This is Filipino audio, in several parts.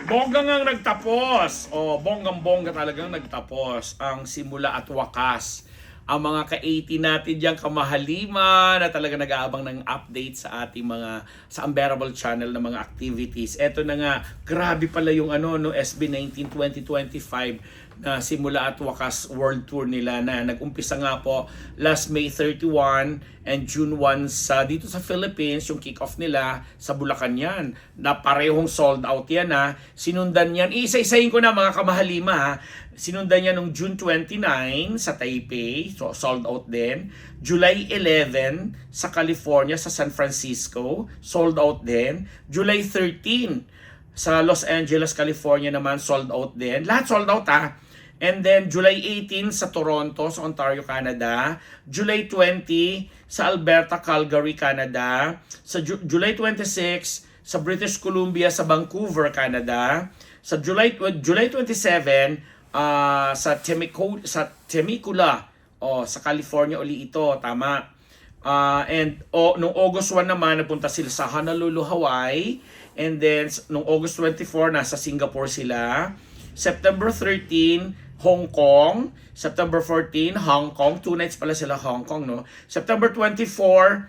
Bongga ngang nagtapos. O, bonggang-bongga talagang nagtapos ang simula at wakas. Ang mga ka-80 natin diyan, kamahalima na talaga nag-aabang ng update sa ating mga sa Unbearable channel na mga activities. Eto na nga, grabe pala yung no SB19 2025 na simula at wakas world tour nila na nag-umpisa nga po last May 31 and June 1 dito sa Philippines, yung kick-off nila sa Bulacan yan. Na parehong sold out yan ha. Sinundan yan, isa-isahin ko na mga kamahalima ha. Sinundan yan nung June 29 sa Taipei, so sold out din. July 11 sa California, sa San Francisco, sold out din. July 13 sa Los Angeles, California naman, sold out din. Lahat sold out ha. And then July 18 sa Toronto, sa Ontario, Canada. July 20 sa Alberta, Calgary, Canada. Sa July 26 sa British Columbia, sa Vancouver, Canada. Sa July 27 sa Temecula, sa California uli ito, tama. Nung August 1 naman, napunta sila sa Honolulu, Hawaii. And then, nung August 24, nasa Singapore sila. September 13, Hong Kong. September 14, Hong Kong. 2 nights pala sila Hong Kong, no? September 24,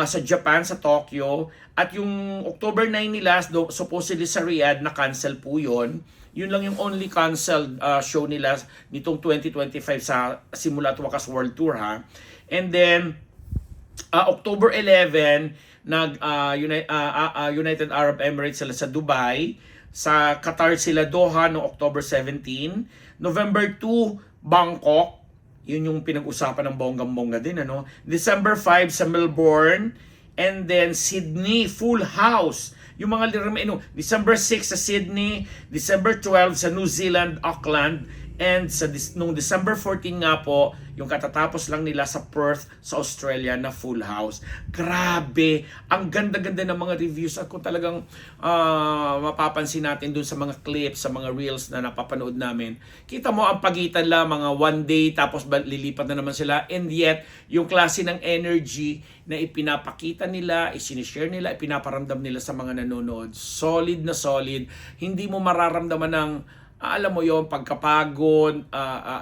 sa Japan, sa Tokyo. At yung October 9 nila, supposedly sa Riyadh, na-cancel po yun. Yun lang yung only canceled show nila nitong 2025 sa Simula at Wakas World Tour, ha? And then, October 11, United Arab Emirates sila sa Dubai. Sa Qatar sila Doha no October 17. November 2, Bangkok. Yun yung pinag-usapan ng bonggang-bongga din, ano? December 5 sa Melbourne. And then Sydney, full house. Yung mga December 6 sa Sydney, December 12 sa New Zealand, Auckland. And nung December 14 nga po, yung katatapos lang nila sa Perth, sa Australia, na full house. Grabe! Ang ganda-ganda ng mga reviews at kung talagang mapapansin natin dun sa mga clips, sa mga reels na napapanood namin, kita mo ang pagitan lang, mga one day, tapos lilipat na naman sila. And yet, yung klase ng energy na ipinapakita nila, isinishare nila, ipinaparamdam nila sa mga nanonood, solid na solid. Hindi mo mararamdaman ng alam mo yon pagkapagod,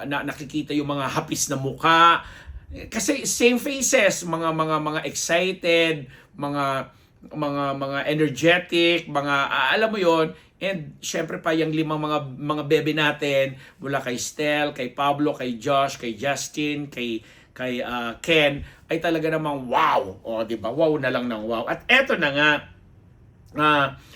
nakikita yung mga hapis na muka. Kasi same faces, mga excited, mga energetic, alam mo yon. And syempre pa yung limang mga bebe natin, mula kay Stel, kay Pablo, kay Josh, kay Justin, kay Ken, ay talaga namang wow. O, di ba? Wow na lang ng wow. At eto na nga,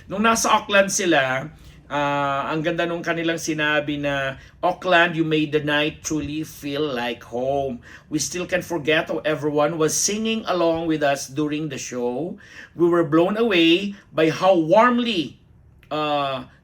nung nasa Auckland sila, ang ganda nung kanilang sinabi na, Auckland, you made the night truly feel like home. We still can't forget how everyone was singing along with us during the show. We were blown away by how warmly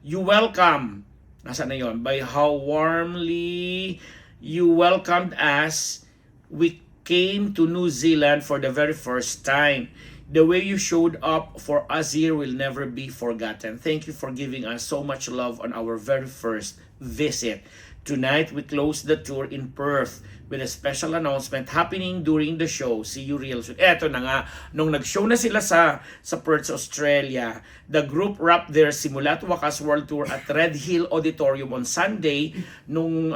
you welcome. Nasaan na yun? By how warmly you welcomed us. We came to New Zealand for the very first time. The way you showed up for us here will never be forgotten. Thank you for giving us so much love on our very first visit. Tonight, we close the tour in Perth with a special announcement happening during the show. See you real soon. Eto na nga, nung nag-show na sila sa Perth, Australia, the group wrapped their Simula at Wakas World Tour at Red Hill Auditorium on Sunday. Nung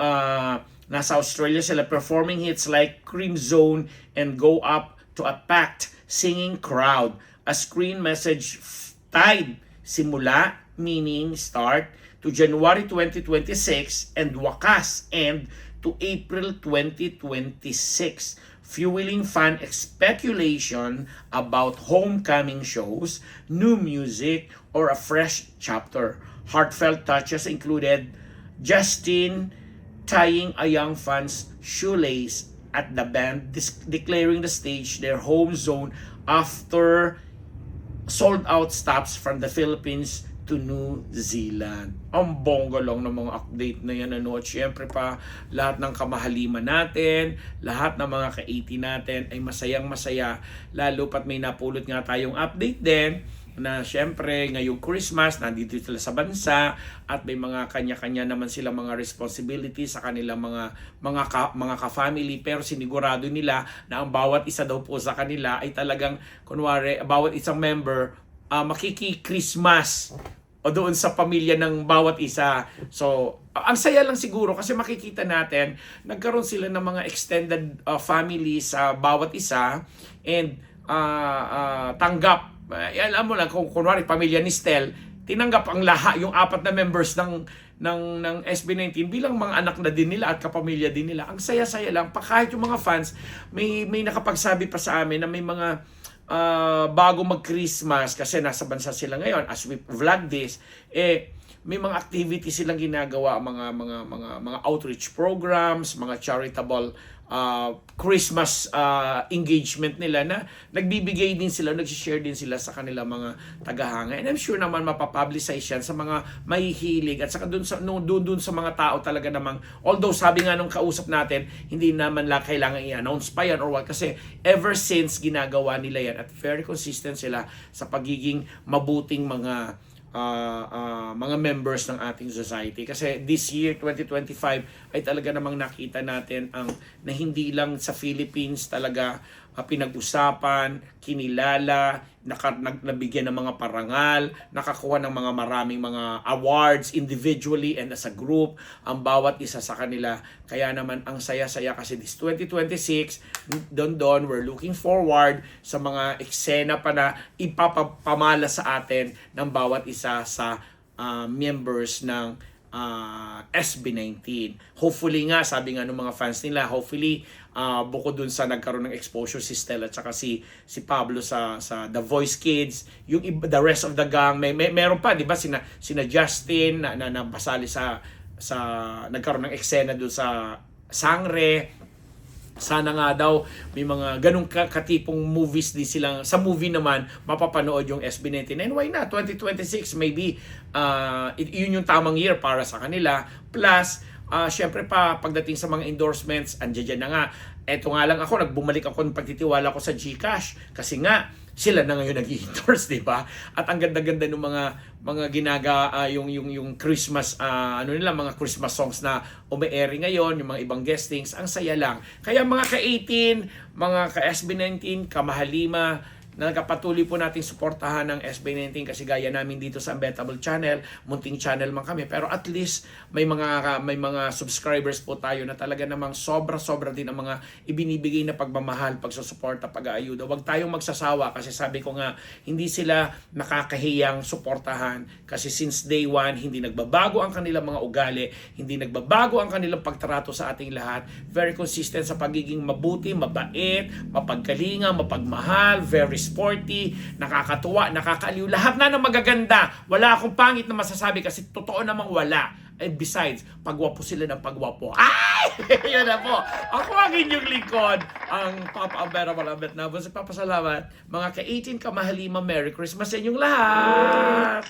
nasa Australia sila, performing hits like Cream Zone and Go Up to a packed singing crowd. A screen message tied Simula, meaning start, to January 2026 and Wakas end to April 2026, fueling fan speculation about homecoming shows, new music, or a fresh chapter. Heartfelt touches included Justin tying a young fan's shoelace at the band, declaring the stage their home zone after sold out stops from the Philippines to New Zealand. Ang bongga lang ng mga update na yan, ano? At syempre pa, lahat ng kamahaliman natin, lahat ng mga ka-80 natin ay masayang masaya, lalo pat may napulot nga tayong update din na syempre ngayong Christmas nandito sila sa bansa at may mga kanya-kanya naman sila mga responsibilities sa kanilang mga ka-family, pero sinigurado nila na ang bawat isa daw po sa kanila ay talagang kunwari bawat isang member makiki-Christmas o doon sa pamilya ng bawat isa. So, ang saya lang siguro kasi makikita natin, nagkaroon sila ng mga extended family sa bawat isa and tanggap. Alam mo lang, kung kunwari pamilya ni Stel, tinanggap ang lahat, yung 4 na members ng SB19 bilang mga anak na din nila at kapamilya din nila. Ang saya-saya lang. Kahit yung mga fans, may nakapagsabi pa sa amin na may mga bago mag-Christmas kasi nasa bansa sila ngayon as we vlog this, may mga activities silang ginagawa, mga outreach programs, mga charitable Christmas engagement nila na nagbibigay din sila, nag-share din sila sa kanilang mga tagahanga. And I'm sure naman mapapublicize yan sa mga mahihilig at saka dun sa mga tao talaga namang, although sabi nga nung kausap natin, hindi naman lang kailangan i-announce pa yan or what, kasi ever since ginagawa nila yan at very consistent sila sa pagiging mabuting mga members ng ating society. Kasi this year 2025 ay talaga namang nakita natin na hindi lang sa Philippines talaga pinag-usapan, kinilala, nabigyan ng mga parangal, nakakuha ng mga maraming mga awards individually and as a group, ang bawat isa sa kanila. Kaya naman ang saya-saya kasi this 2026, don we're looking forward sa mga eksena pa na ipapamala sa atin ng bawat isa sa members ng SB19. Hopefully nga, sabi nga ng mga fans nila, hopefully bukod dun sa nagkaroon ng exposure si Stella at saka si Pablo sa The Voice Kids, yung the rest of the gang, meron pa, di ba, sina Justin na basali sa nagkaroon ng eksena dun sa Sangre. Sana nga daw may mga ganung katipong movies din silang, sa movie naman mapapanood yung SB19. And why not? 2026 maybe yun yung tamang year para sa kanila. Plus syempre pa pagdating sa mga endorsements, andiyan na nga. Eto nga lang ako, nagbumalik ako ng pagtitiwala ko sa GCash kasi nga sila na ngayon nag-endorse, di ba? At ang ganda-ganda ng mga yung Christmas nila, mga Christmas songs na umi-airing ngayon, yung mga ibang guestings, ang saya lang. Kaya mga ka-18, mga ka-SB19, kamahalima, na nagkapatuloy po nating suportahan ng SB19 kasi gaya namin dito sa Unbettable Channel, munting channel man kami, pero at least may mga subscribers po tayo na talaga namang sobra-sobra din ang mga ibinibigay na pagmamahal, pagsusuporta, pag-aayuda. Huwag tayong magsasawa kasi sabi ko nga, hindi sila nakakahiyang suportahan kasi since day one, hindi nagbabago ang kanilang mga ugali, hindi nagbabago ang kanilang pagtrato sa ating lahat. Very consistent sa pagiging mabuti, mabait, mapagkalinga, mapagmahal, very sporty, nakakatuwa, nakakaaliw, lahat na ng magaganda. Wala akong pangit na masasabi kasi totoo namang wala. And besides, pagwapo sila ng pagwapo. Ay! Yun na po. Ako ang inyong lingkod, ang Papa Unbettable Ambet Nabos. Papasalamat. Mga ka-18 kamahalima, Merry Christmas sa inyong lahat!